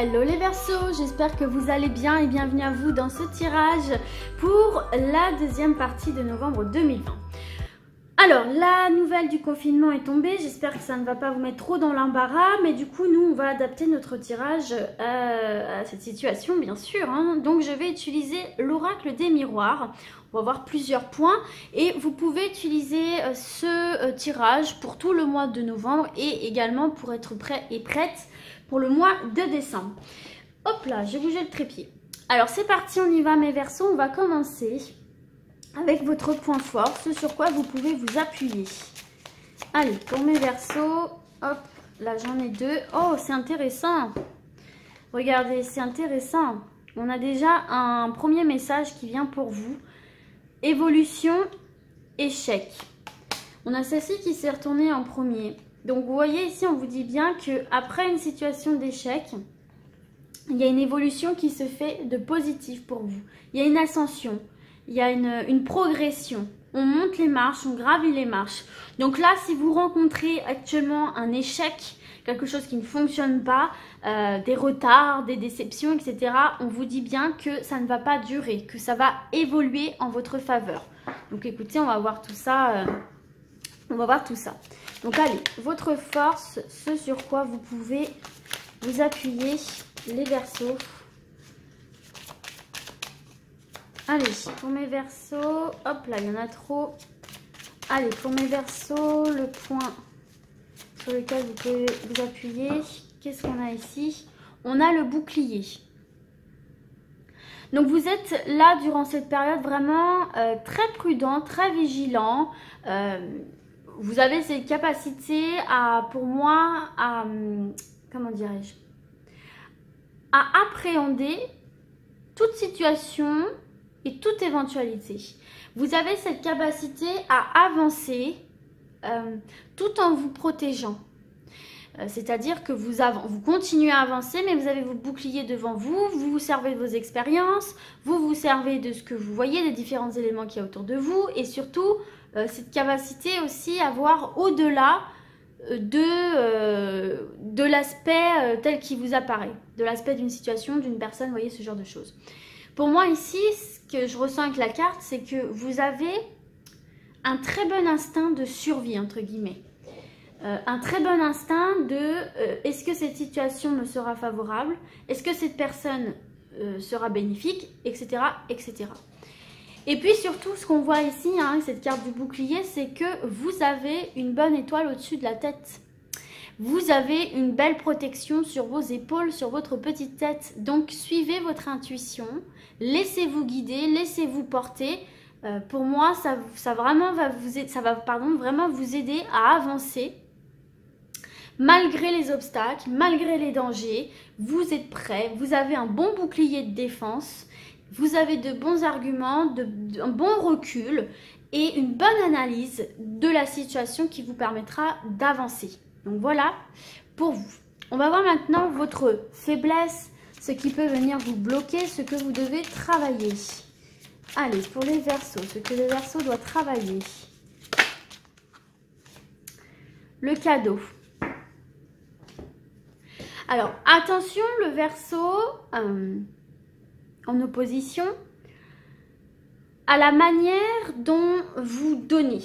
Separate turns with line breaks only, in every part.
Hello les Verseaux, j'espère que vous allez bien et bienvenue à vous dans ce tirage pour la deuxième partie de novembre 2020. Alors, la nouvelle du confinement est tombée, j'espère que ça ne va pas vous mettre trop dans l'embarras, mais du coup, nous, on va adapter notre tirage à cette situation, bien sûr. Donc, je vais utiliser l'oracle des miroirs. On va voir plusieurs points et vous pouvez utiliser ce tirage pour tout le mois de novembre et également pour être prêt et prête pour le mois de décembre. Hop là, j'ai bougé le trépied. Alors, c'est parti, on y va mes Verseaux, on va commencer avec votre point fort, ce sur quoi vous pouvez vous appuyer. Allez, pour mes Verseaux, hop, là j'en ai deux. Oh, c'est intéressant. Regardez, c'est intéressant. On a déjà un premier message qui vient pour vous. Évolution, échec. On a celle-ci qui s'est retournée en premier. Donc vous voyez ici, on vous dit bien qu'après une situation d'échec, il y a une évolution qui se fait de positif pour vous. Il y a une ascension. Il y a une progression. On monte les marches, on gravit les marches. Donc là, si vous rencontrez actuellement un échec, quelque chose qui ne fonctionne pas, des retards, des déceptions, etc., on vous dit bien que ça ne va pas durer, que ça va évoluer en votre faveur. Donc écoutez, on va voir tout ça. Donc allez, votre force, ce sur quoi vous pouvez vous appuyer, les Verseaux. Allez, pour mes Verseaux, hop là, il y en a trop. Allez, pour mes Verseaux, le point sur lequel vous pouvez vous appuyer. Qu'est-ce qu'on a ici? On a le bouclier. Donc vous êtes là durant cette période vraiment très prudent, très vigilant. Vous avez cette capacité pour moi, comment dirais-je, à appréhender toute situation et toute éventualité. Vous avez cette capacité à avancer tout en vous protégeant. C'est-à-dire que vous continuez à avancer, mais vous avez vos boucliers devant vous, vous vous servez de vos expériences, vous vous servez de ce que vous voyez, des différents éléments qu'il y a autour de vous, et surtout, cette capacité aussi à voir au-delà de l'aspect tel qu'il vous apparaît, de l'aspect d'une situation, d'une personne, vous voyez, ce genre de choses. Pour moi ici, ce que je ressens avec la carte, c'est que vous avez un très bon instinct de survie, entre guillemets. Un très bon instinct de est-ce que cette situation me sera favorable, est-ce que cette personne sera bénéfique, etc., etc. Et puis surtout, ce qu'on voit ici, cette carte du bouclier, c'est que vous avez une bonne étoile au-dessus de la tête. Vous avez une belle protection sur vos épaules, sur votre petite tête. Donc, suivez votre intuition, laissez-vous guider, laissez-vous porter. Pour moi, ça va vraiment vous aider à avancer. Malgré les obstacles, malgré les dangers, vous êtes prêts, vous avez un bon bouclier de défense, vous avez de bons arguments, un bon recul et une bonne analyse de la situation qui vous permettra d'avancer. Donc voilà pour vous. On va voir maintenant votre faiblesse, ce qui peut venir vous bloquer, ce que vous devez travailler. Allez, pour les Verseaux, ce que le Verseau doit travailler. Le cadeau. Alors, attention, le Verseau, en opposition à la manière dont vous donnez.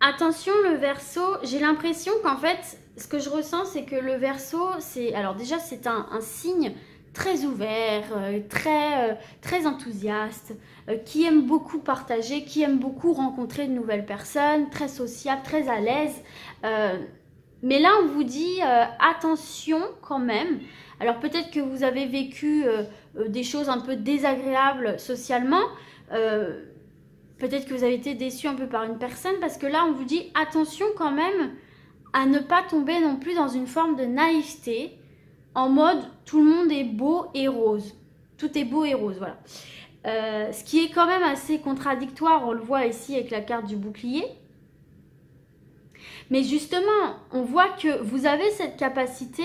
Attention, le Verseau, j'ai l'impression qu'en fait, ce que je ressens, c'est que le Verseau, alors déjà, c'est un signe très ouvert, très enthousiaste, qui aime beaucoup partager, qui aime beaucoup rencontrer de nouvelles personnes, très sociable, très à l'aise. Mais là, on vous dit attention quand même. Alors peut-être que vous avez vécu des choses un peu désagréables socialement. Peut-être que vous avez été déçu un peu par une personne, parce que là, on vous dit attention quand même à ne pas tomber non plus dans une forme de naïveté, en mode tout le monde est beau et rose. Tout est beau et rose, voilà. Ce qui est quand même assez contradictoire, on le voit ici avec la carte du bouclier. Mais justement, on voit que vous avez cette capacité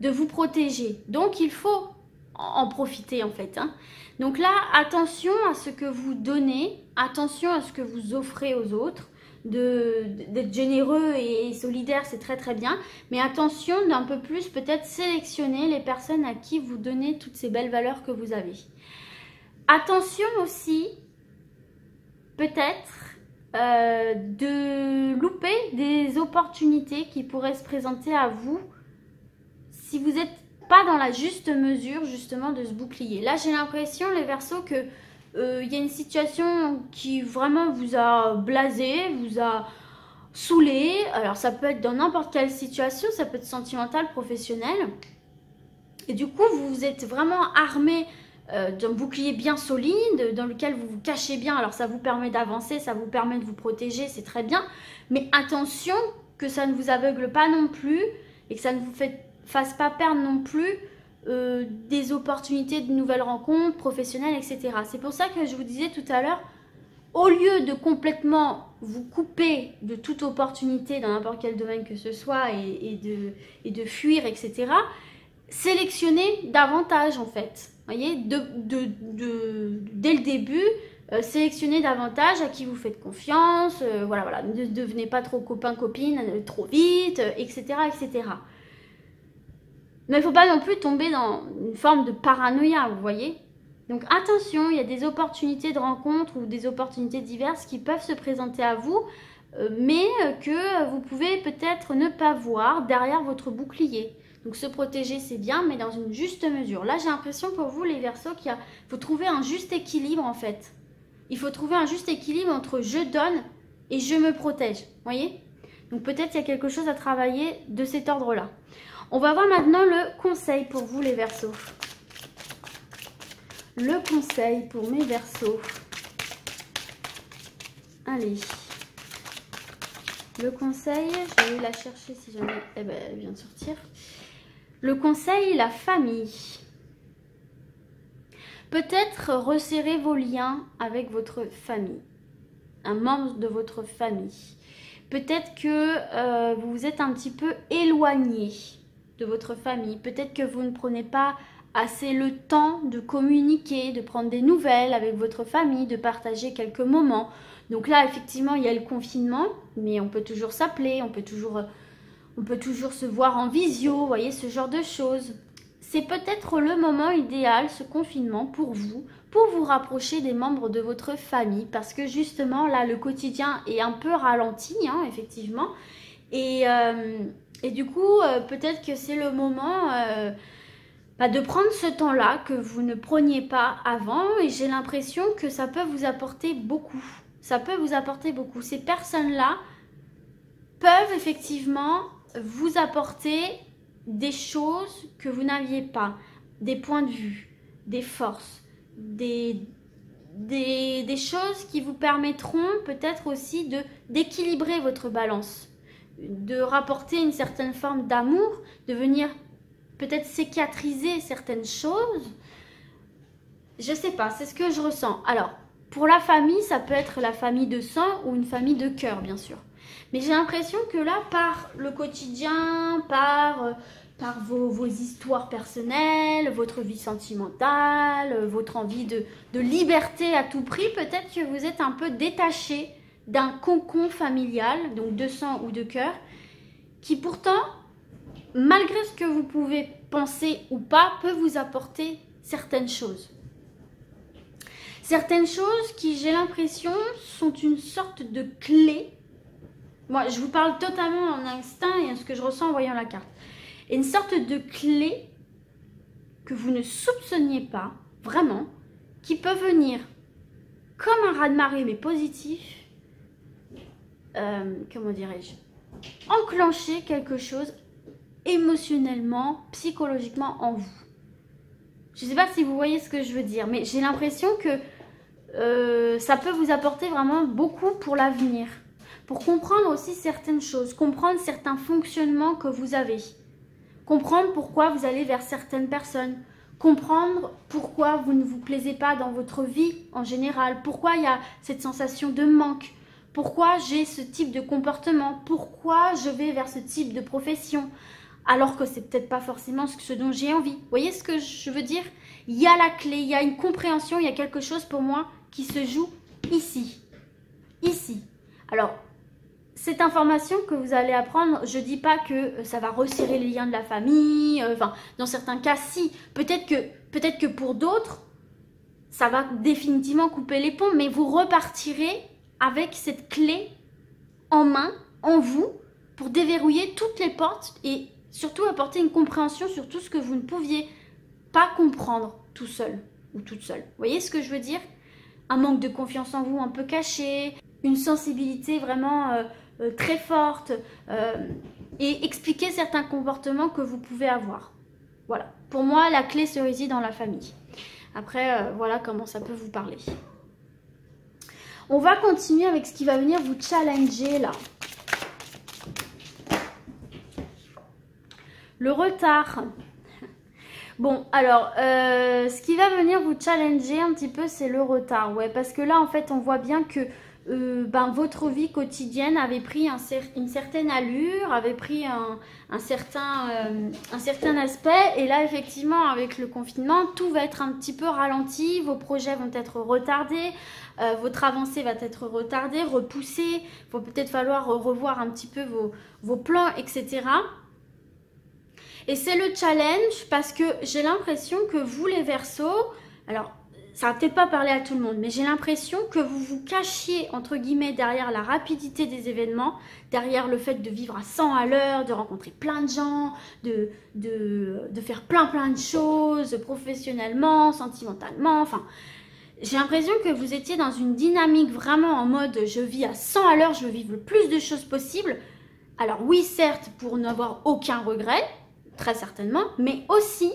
de vous protéger. Donc, il faut en profiter en fait. Donc là, attention à ce que vous donnez, attention à ce que vous offrez aux autres. d'être généreux et solidaire, c'est très très bien. Mais attention d'un peu plus peut-être sélectionner les personnes à qui vous donnez toutes ces belles valeurs que vous avez. Attention aussi, peut-être, de louper des opportunités qui pourraient se présenter à vous si vous n'êtes pas dans la juste mesure justement de ce bouclier. Là, j'ai l'impression, les Verseaux, que il y a une situation qui vraiment vous a blasé, vous a saoulé. Alors, ça peut être dans n'importe quelle situation, ça peut être sentimental, professionnel. Et du coup, vous vous êtes vraiment armé d'un bouclier bien solide, dans lequel vous vous cachez bien. Alors, ça vous permet d'avancer, ça vous permet de vous protéger, c'est très bien. Mais attention que ça ne vous aveugle pas non plus et que ça ne vous fasse pas perdre non plus des opportunités de nouvelles rencontres professionnelles, etc. C'est pour ça que je vous disais tout à l'heure, au lieu de complètement vous couper de toute opportunité dans n'importe quel domaine que ce soit et de fuir, etc., sélectionnez davantage en fait. Vous voyez, dès le début, sélectionnez davantage à qui vous faites confiance, voilà, ne devenez pas trop copain-copine trop vite, etc., etc. Mais il ne faut pas non plus tomber dans une forme de paranoïa, vous voyez. Donc attention, il y a des opportunités de rencontre ou des opportunités diverses qui peuvent se présenter à vous, mais que vous pouvez peut-être ne pas voir derrière votre bouclier. Donc se protéger, c'est bien, mais dans une juste mesure. Là, j'ai l'impression pour vous, les Verseaux, qu'il faut trouver un juste équilibre en fait. Il faut trouver un juste équilibre entre je donne et je me protège, vous voyez. Donc peut-être il y a quelque chose à travailler de cet ordre-là. On va voir maintenant le conseil pour vous les Verseaux. Le conseil pour mes Verseaux. Allez. Le conseil, je vais aller la chercher si jamais elle vient de sortir. Le conseil, la famille. Peut-être resserrer vos liens avec votre famille. Un membre de votre famille. Peut-être que vous vous êtes un petit peu éloigné de votre famille. Peut-être que vous ne prenez pas assez le temps de communiquer, de prendre des nouvelles avec votre famille, de partager quelques moments. Donc là, effectivement, il y a le confinement, mais on peut toujours s'appeler, on peut toujours se voir en visio, vous voyez, ce genre de choses. C'est peut-être le moment idéal, ce confinement, pour vous rapprocher des membres de votre famille, parce que justement, là, le quotidien est un peu ralenti, hein, effectivement, et du coup, peut-être que c'est le moment de prendre ce temps-là que vous ne preniez pas avant. Et j'ai l'impression que ça peut vous apporter beaucoup. Ça peut vous apporter beaucoup. Ces personnes-là peuvent effectivement vous apporter des choses que vous n'aviez pas. Des points de vue, des forces, des choses qui vous permettront peut-être aussi d'équilibrer votre balance, de rapporter une certaine forme d'amour, de venir peut-être cicatriser certaines choses. Je sais pas, c'est ce que je ressens. Alors, pour la famille, ça peut être la famille de sang ou une famille de cœur, bien sûr. Mais j'ai l'impression que là, par le quotidien, par vos histoires personnelles, votre vie sentimentale, votre envie de liberté à tout prix, peut-être que vous êtes un peu détaché d'un cocon familial, donc de sang ou de cœur, qui pourtant, malgré ce que vous pouvez penser ou pas, peut vous apporter certaines choses. Certaines choses qui, j'ai l'impression, sont une sorte de clé. Moi, je vous parle totalement en instinct et en ce que je ressens en voyant la carte. Et une sorte de clé que vous ne soupçonniez pas, vraiment, qui peut venir comme un raz-de-marée, mais positif, comment dirais-je, enclencher quelque chose émotionnellement, psychologiquement en vous. Je ne sais pas si vous voyez ce que je veux dire, mais j'ai l'impression que ça peut vous apporter vraiment beaucoup pour l'avenir. Pour comprendre aussi certaines choses, comprendre certains fonctionnements que vous avez. Comprendre pourquoi vous allez vers certaines personnes. Comprendre pourquoi vous ne vous plaisez pas dans votre vie en général. Pourquoi il y a cette sensation de manque. Pourquoi j'ai ce type de comportement. Pourquoi je vais vers ce type de profession. Alors que c'est peut-être pas forcément ce dont j'ai envie. Vous voyez ce que je veux dire? Il y a la clé, il y a une compréhension, il y a quelque chose pour moi qui se joue ici. Ici. Alors, cette information que vous allez apprendre, je ne dis pas que ça va resserrer les liens de la famille, enfin, dans certains cas, si. Peut-être que pour d'autres, ça va définitivement couper les ponts, mais vous repartirez avec cette clé en main, en vous, pour déverrouiller toutes les portes et surtout apporter une compréhension sur tout ce que vous ne pouviez pas comprendre tout seul ou toute seule. Vous voyez ce que je veux dire? Un manque de confiance en vous un peu caché, une sensibilité vraiment très forte et expliquer certains comportements que vous pouvez avoir. Voilà, pour moi la clé se réside dans la famille. Après, voilà comment ça peut vous parler. On va continuer avec ce qui va venir vous challenger là. Le retard. Bon, alors, ce qui va venir vous challenger un petit peu, c'est le retard. Ouais, parce que là, en fait, on voit bien que votre vie quotidienne avait pris une certaine allure, avait pris un certain aspect. Et là, effectivement, avec le confinement, tout va être un petit peu ralenti. Vos projets vont être retardés. Votre avancée va être retardée, repoussée. Il va peut-être falloir revoir un petit peu vos plans, etc. Et c'est le challenge parce que j'ai l'impression que vous, les Verseaux, alors ça va peut-être pas parler à tout le monde, mais j'ai l'impression que vous vous cachiez, entre guillemets, derrière la rapidité des événements, derrière le fait de vivre à 100 à l'heure, de rencontrer plein de gens, de faire plein de choses, professionnellement, sentimentalement, enfin... J'ai l'impression que vous étiez dans une dynamique vraiment en mode je vis à 100 à l'heure, je veux vivre le plus de choses possible. Alors oui, certes, pour n'avoir aucun regret, très certainement, mais aussi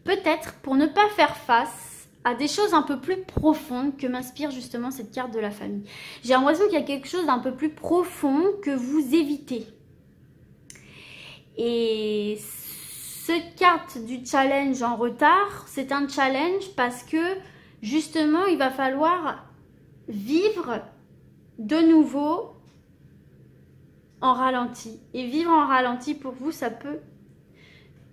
peut-être pour ne pas faire face à des choses un peu plus profondes que m'inspire justement cette carte de la famille. J'ai l'impression qu'il y a quelque chose d'un peu plus profond que vous évitez. Et cette carte du challenge en retard, c'est un challenge parce que justement, il va falloir vivre de nouveau en ralenti. Et vivre en ralenti, pour vous, ça peut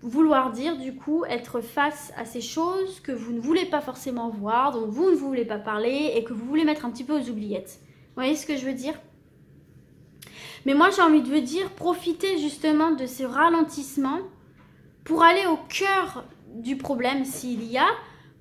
vouloir dire, du coup, être face à ces choses que vous ne voulez pas forcément voir, dont vous ne voulez pas parler et que vous voulez mettre un petit peu aux oubliettes. Vous voyez ce que je veux dire? Mais moi, j'ai envie de vous dire, profitez justement de ce ralentissement pour aller au cœur du problème, s'il y a,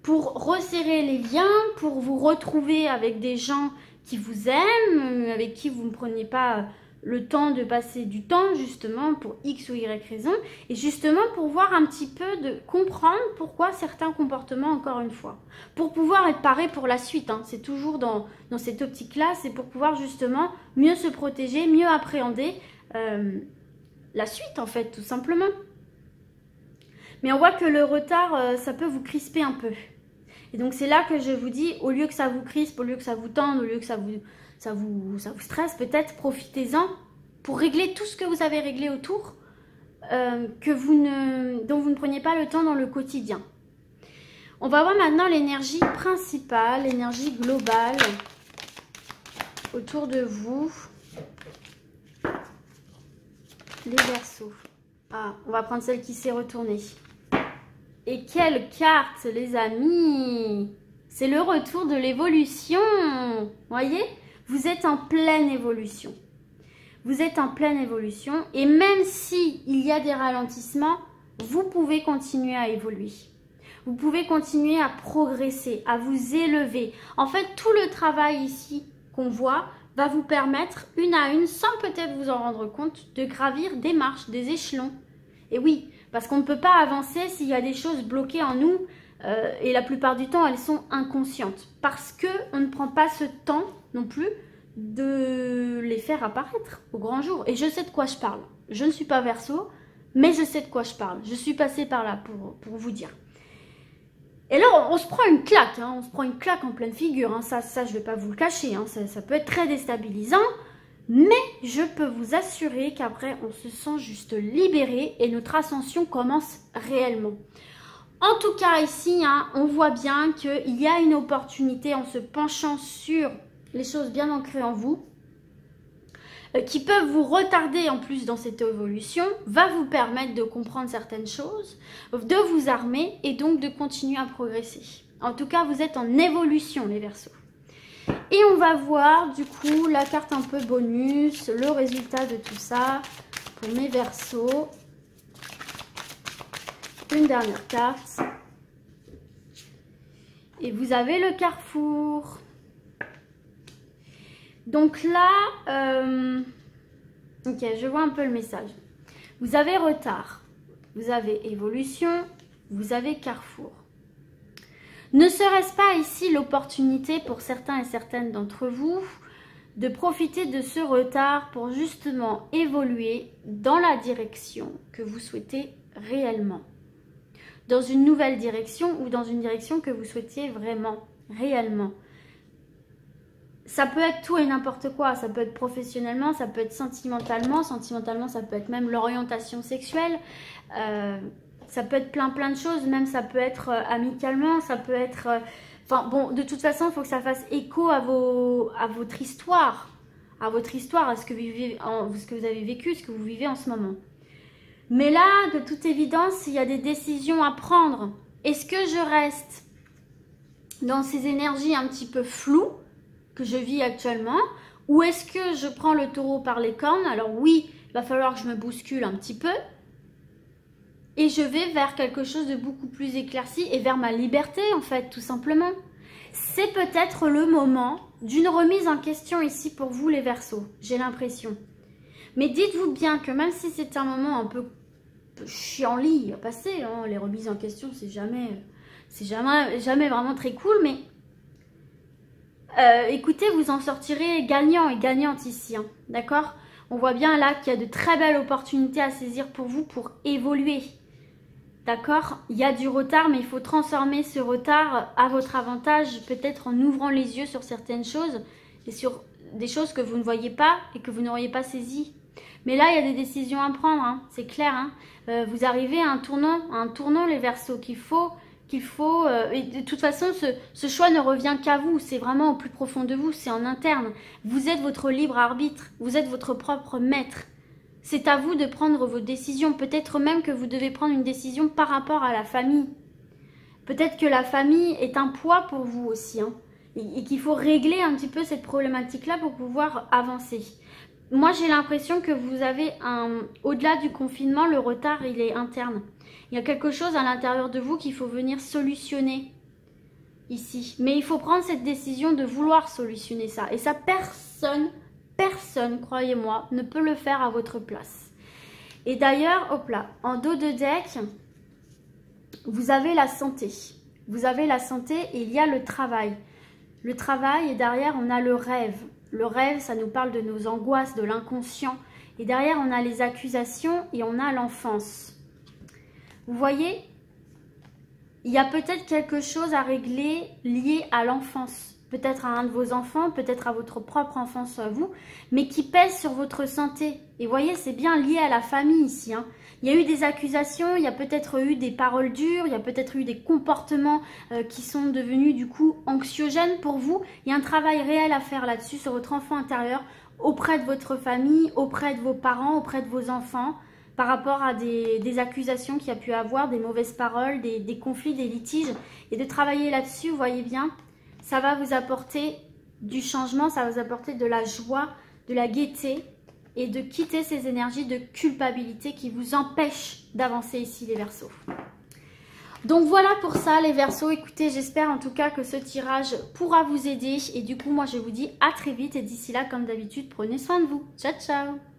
pour resserrer les liens, pour vous retrouver avec des gens qui vous aiment, avec qui vous ne prenez pas le temps de passer du temps, justement, pour X ou Y raison, et justement pour voir un petit peu, de comprendre pourquoi certains comportements, encore une fois, pour pouvoir être paré pour la suite, hein. C'est toujours dans cette optique-là, c'est pour pouvoir justement mieux se protéger, mieux appréhender la suite, en fait, tout simplement. Mais on voit que le retard, ça peut vous crisper un peu. Et donc c'est là que je vous dis, au lieu que ça vous crispe, au lieu que ça vous tende, au lieu que ça vous stresse, peut-être profitez-en pour régler tout ce que vous avez réglé autour, dont vous ne preniez pas le temps dans le quotidien. On va voir maintenant l'énergie principale, l'énergie globale autour de vous. Les Verseaux. Ah, on va prendre celle qui s'est retournée. Et quelle carte, les amis! C'est le retour de l'évolution. Voyez? Vous êtes en pleine évolution. Vous êtes en pleine évolution. Et même s'il y a des ralentissements, vous pouvez continuer à évoluer. Vous pouvez continuer à progresser, à vous élever. En fait, tout le travail ici qu'on voit va vous permettre, une à une, sans peut-être vous en rendre compte, de gravir des marches, des échelons. Et oui, parce qu'on ne peut pas avancer s'il y a des choses bloquées en nous et la plupart du temps, elles sont inconscientes. Parce qu'on ne prend pas ce temps non plus de les faire apparaître au grand jour. Et je sais de quoi je parle. Je ne suis pas Verseau, mais je sais de quoi je parle. Je suis passée par là pour vous dire. Et là, on se prend une claque. Hein, on se prend une claque en pleine figure. Hein, ça, je ne vais pas vous le cacher. Hein, ça peut être très déstabilisant. Mais je peux vous assurer qu'après, on se sent juste libéré et notre ascension commence réellement. En tout cas, ici, hein, on voit bien qu'il y a une opportunité en se penchant sur les choses bien ancrées en vous, qui peuvent vous retarder en plus dans cette évolution, va vous permettre de comprendre certaines choses, de vous armer et donc de continuer à progresser. En tout cas, vous êtes en évolution, les Verseaux. Et on va voir du coup la carte un peu bonus, le résultat de tout ça pour mes Verseaux. Une dernière carte. Et vous avez le carrefour. Donc là, ok, je vois un peu le message. Vous avez retard, vous avez évolution, vous avez carrefour. Ne serait-ce pas ici l'opportunité pour certains et certaines d'entre vous de profiter de ce retard pour justement évoluer dans la direction que vous souhaitez réellement? Dans une nouvelle direction ou dans une direction que vous souhaitiez vraiment, réellement. Ça peut être tout et n'importe quoi, ça peut être professionnellement, ça peut être sentimentalement, ça peut être même l'orientation sexuelle, ça peut être plein de choses, même ça peut être amicalement, ça peut être... Enfin bon, de toute façon, il faut que ça fasse écho à votre histoire, à ce que vous avez vécu, ce que vous vivez en ce moment. Mais là, de toute évidence, il y a des décisions à prendre. Est-ce que je reste dans ces énergies un petit peu floues que je vis actuellement, ou est-ce que je prends le taureau par les cornes? Alors oui, il va falloir que je me bouscule un petit peu et je vais vers quelque chose de beaucoup plus éclairci et vers ma liberté en fait, tout simplement. C'est peut-être le moment d'une remise en question ici pour vous les Verseaux, j'ai l'impression. Mais dites-vous bien que même si c'est un moment un peu chiant-lit à passer, hein, les remises en question c'est jamais vraiment très cool, mais écoutez, vous en sortirez gagnant et gagnante ici, hein, d'accord? On voit bien là qu'il y a de très belles opportunités à saisir pour vous pour évoluer, d'accord? Il y a du retard, mais il faut transformer ce retard à votre avantage, peut-être en ouvrant les yeux sur certaines choses et sur des choses que vous ne voyez pas et que vous n'auriez pas saisies. Mais là, il y a des décisions à prendre, hein, c'est clair, hein. Vous arrivez à un tournant les Verseaux et de toute façon, ce choix ne revient qu'à vous, c'est vraiment au plus profond de vous, c'est en interne. Vous êtes votre libre arbitre, vous êtes votre propre maître. C'est à vous de prendre vos décisions, peut-être même que vous devez prendre une décision par rapport à la famille. Peut-être que la famille est un poids pour vous aussi, hein, et qu'il faut régler un petit peu cette problématique-là pour pouvoir avancer. Moi, j'ai l'impression que vous avez au-delà du confinement, le retard, il est interne. Il y a quelque chose à l'intérieur de vous qu'il faut venir solutionner ici. Mais il faut prendre cette décision de vouloir solutionner ça. Et ça, personne, croyez-moi, ne peut le faire à votre place. Et d'ailleurs, hop là, en dos de deck, vous avez la santé. Vous avez la santé et il y a le travail. Le travail et derrière, on a le rêve. Le rêve, ça nous parle de nos angoisses, de l'inconscient. Et derrière, on a les accusations et on a l'enfance. Vous voyez, il y a peut-être quelque chose à régler lié à l'enfance. Peut-être à un de vos enfants, peut-être à votre propre enfance à vous, mais qui pèse sur votre santé. Et vous voyez, c'est bien lié à la famille ici, hein. Il y a eu des accusations, il y a peut-être eu des paroles dures, il y a peut-être eu des comportements qui sont devenus du coup anxiogènes pour vous. Il y a un travail réel à faire là-dessus, sur votre enfant intérieur, auprès de votre famille, auprès de vos parents, auprès de vos enfants, par rapport à des accusations qu'il y a pu avoir, des mauvaises paroles, des conflits, des litiges. Et de travailler là-dessus, vous voyez bien, ça va vous apporter du changement, ça va vous apporter de la joie, de la gaieté, et de quitter ces énergies de culpabilité qui vous empêchent d'avancer ici les Verseaux. Donc voilà pour ça les Verseaux. Écoutez, j'espère en tout cas que ce tirage pourra vous aider. Et du coup, moi je vous dis à très vite. Et d'ici là, comme d'habitude, prenez soin de vous. Ciao, ciao!